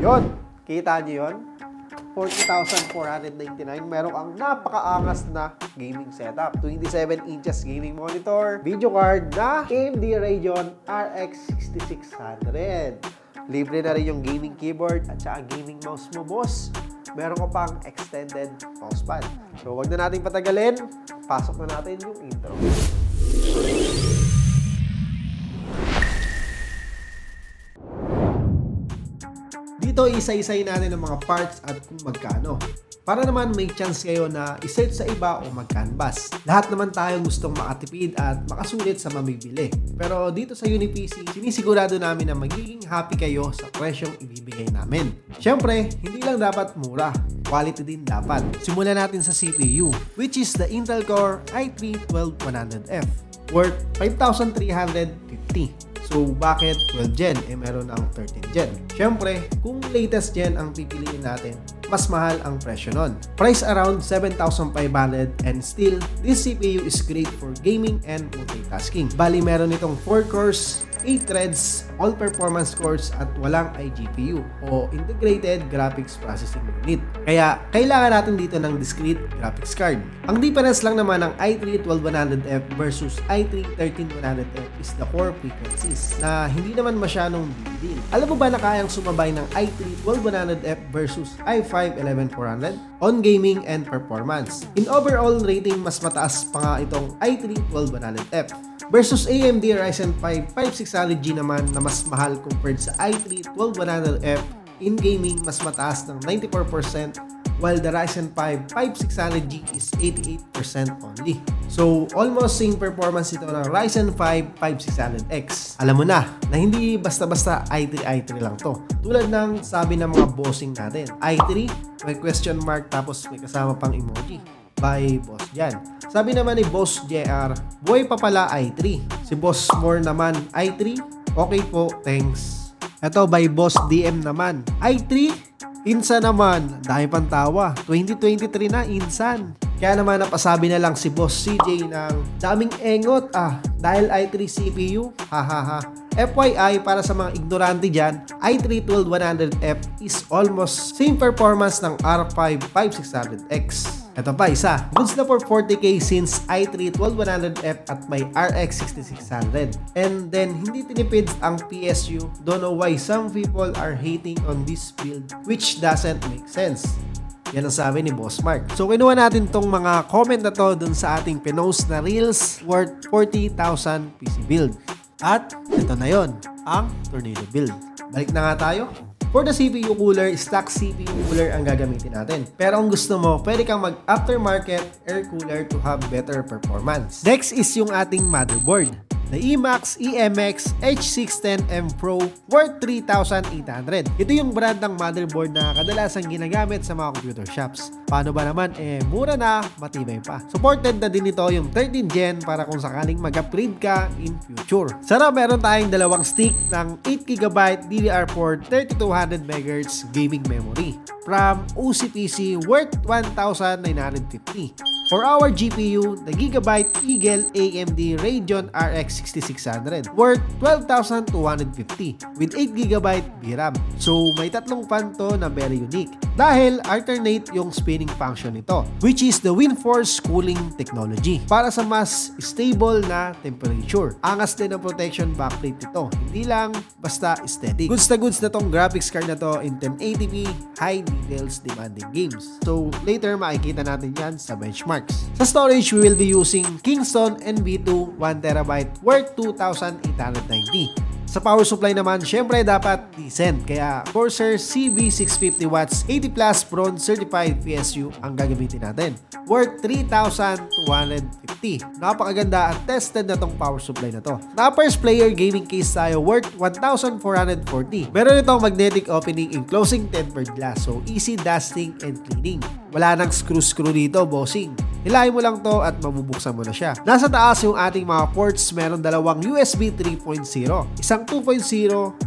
Yon, kita nyo yun? 40,499. Meron kang napakaangas na gaming setup. 27 inches gaming monitor, video card na AMD Radeon RX 6600. Libre na rin yung gaming keyboard at saka gaming mouse mo, boss. Meron ko pang extended mousepad. So, wag na natin patagalin. Pasok na natin yung intro. Dito, isa-isay natin ang mga parts at kung magkano. Para naman may chance kayo na isearch sa iba o mag-canvas. Lahat naman tayo gustong makatipid at makasulit sa mamibili. Pero dito sa UniPC, sinisigurado namin na magiging happy kayo sa presyong ibibigay namin. Siyempre, hindi lang dapat mura. Quality din dapat. Simulan natin sa CPU, which is the Intel Core i3-12100F, worth 5,350. So, bakit 12 Gen? Meron ang 13 Gen. Siyempre, kung latest Gen ang pipiliin natin, mas mahal ang presyo nun. Price around 7,500 and still, this CPU is great for gaming and multitasking. Bali, meron itong 4 cores, 8 threads, all performance cores at walang iGPU o Integrated Graphics Processing Unit. Kaya, kailangan natin dito ng discrete graphics card. Ang difference lang naman ng i3-12100F versus i3-13100F is the core frequencies na hindi naman masyadong big deal. Alam mo ba na kayang sumabay ng i3-12100F versus i5-11400 on gaming and performance? In overall rating, mas mataas pa nga itong i3-12100F versus AMD Ryzen 5 5600G naman na mas mahal compared sa i3-12100F. In gaming, mas mataas ng 94%, while the Ryzen 5 5600G is 88% only. So, almost same performance ito ng Ryzen 5 5600X. Alam mo na hindi basta-basta i3 lang to. Tulad ng sabi ng mga bossing natin, i3, may question mark tapos may kasama pang emoji. By Boss Jan. Sabi naman ni Boss JR, boy pa pala i3. Si Boss More naman, i3? Okay po, thanks. Ito by Boss DM naman, i3? Insan naman, dahil pang tawa. 2023 na, insan. Kaya naman napasabi na lang si Boss CJ ng daming engot dahil i3 CPU, hahaha. FYI, para sa mga ignorante dyan, i3-12100F is almost same performance ng R5 5600X. Ito pa isa, goods na for 40k since i3-12100F at may RX 6600. And then, hindi tinipid ang PSU. Don't know why some people are hating on this build, which doesn't make sense. Yan ang sabi ni Boss Mark. So, kinuha natin tong mga comment na to dun sa ating pinost na Reels worth 40,000 PC build. At ito na yon, ang Tornado build. Balik na nga tayo. For the CPU cooler, stock CPU cooler ang gagamitin natin. Pero kung gusto mo, pwede kang mag-aftermarket air cooler to have better performance. Next is yung ating motherboard. The Emax EMX H610M Pro worth 3,800. Ito yung brand ng motherboard na kadalasan ginagamit sa mga computer shops. Paano ba naman? Mura na, matibay pa. Supported na din ito yung 13 Gen para kung sakaling mag-upgrade ka in future. Sana meron tayong dalawang stick ng 8GB DDR4 3200MHz gaming memory from OCPC worth 1,950. For our GPU, the Gigabyte Eagle AMD Radeon RX 6600 worth 12,250 with 8GB VRAM. So, may tatlong fan to na very unique dahil alternate yung spinning function nito, which is the WindForce cooling technology para sa mas stable na temperature. Angas din ang protection backplate nito, hindi lang basta aesthetic. Goods na tong graphics card na to in 1080p high details demanding games. So, later makikita natin yan sa benchmark. Sa storage, we will be using Kingston NV2 1TB worth 2,890. Sa power supply naman, syempre dapat decent. Kaya Corsair CB650 watts 80 plus bronze certified PSU ang gagamitin natin. Worth 3,250. Napakaganda at tested na tong power supply na to. First player gaming case tayo worth 1,440. Meron itong magnetic opening and closing tempered glass. So easy dusting and cleaning. Wala nang screw dito, bossing. Hilahin mo lang to at mabubuksan mo na siya. Nasa taas yung ating mga ports, meron dalawang USB 3.0, isang 2.0,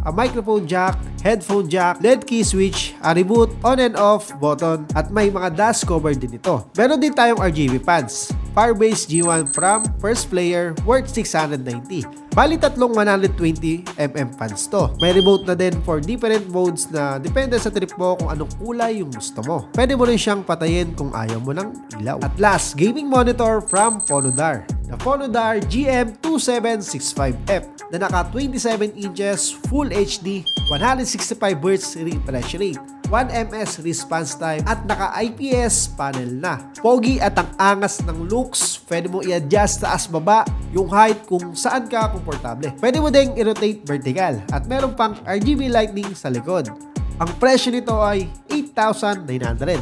a microphone jack, headphone jack, LED key switch, a reboot, on and off button, at may mga dust cover din ito. Meron din tayong RGB pads. Firebase G1 from first player worth 690. Bali tatlong 120mm fans to. May remote na din for different modes na depende sa trip mo kung anong kulay yung gusto mo. Pwede mo rin siyang patayin kung ayaw mo ng ilaw. At last, gaming monitor from Fonodar. The Fonodar GM2765F na naka 27 inches Full HD, 165Hz refresh rate, 1ms response time at naka IPS panel na. Pogi at ang angas ng looks, pwede mo i-adjust taas baba yung height kung saan ka komportable. Pwede mo ding i-rotate vertical at meron pang RGB lighting sa likod. Ang presyo nito ay 8,900.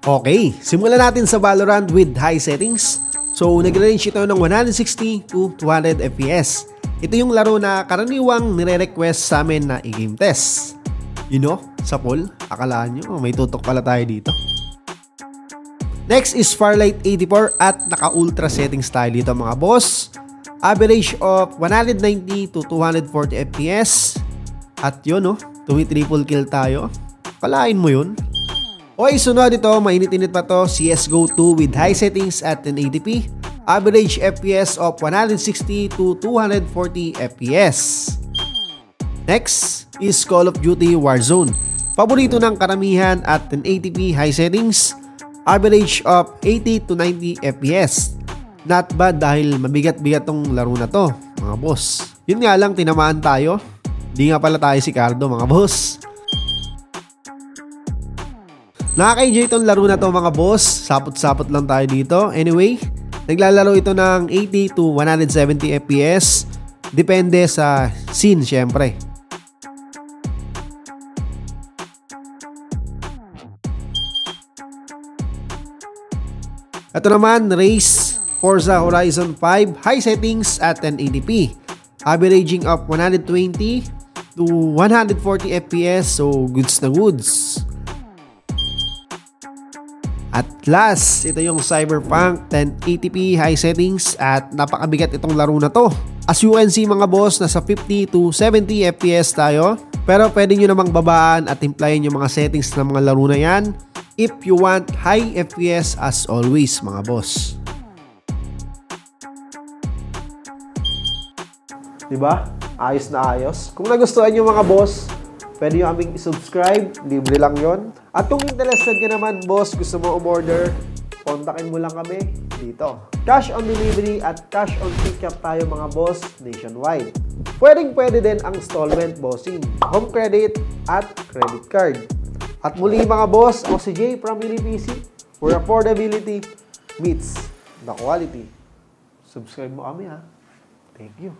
Okay, simulan natin sa Valorant with high settings. So, nag-range ito ng 160 to 200 FPS. Ito yung laro na karaniwang nire-request sa amin na i-game test. You know, sa poll, akalaan nyo, may tutok pala tayo dito. Next is Farlight 84 at naka-ultra settings tayo dito mga boss. Average of 190 to 240 FPS. At yun, no, tumi-triple kill tayo. Kalain mo yun. Okay, sunod ito, mainit-init pa to, CSGO 2 with high settings at 1080p. Average FPS of 160 to 240 FPS. Next is Call of Duty Warzone. Paborito ng karamihan at 1080p high settings. Average of 80 to 90 FPS. Not bad dahil mabigat-bigat tong laro na to, mga boss. Yun nga lang, tinamaan tayo. Di nga pala tayo si Cardo, mga boss. Nakaka-enjoy itong laro na to mga boss. Sapot-sapot lang tayo dito. Anyway, naglalaro ito ng 80 to 170 FPS. Depende sa scene syempre. Ito naman, Race Forza Horizon 5 high settings at 1080p. Averaging of 120 to 140 FPS. So, goods na goods. At last, ito yung Cyberpunk 1080p high settings at napakabigat itong laro na to. As you can see mga boss, nasa 50 to 70 FPS tayo. Pero pwede nyo namang babaan at timplayin yung mga settings ng mga laro na yan if you want high FPS as always mga boss. Diba? Ayos na ayos. Kung nagustuhan nyo mga boss, pwede nyo aming i-subscribe, libre lang yon. At kung interested ka naman, boss, gusto mo umorder, kontakin mo lang kami dito. Cash on delivery at cash on pickup tayo mga boss, nationwide. Pwede din ang installment bossing, home credit at credit card. At muli mga boss, ako si Jay from UniPC, where affordability meets the quality. Subscribe mo kami ha. Thank you.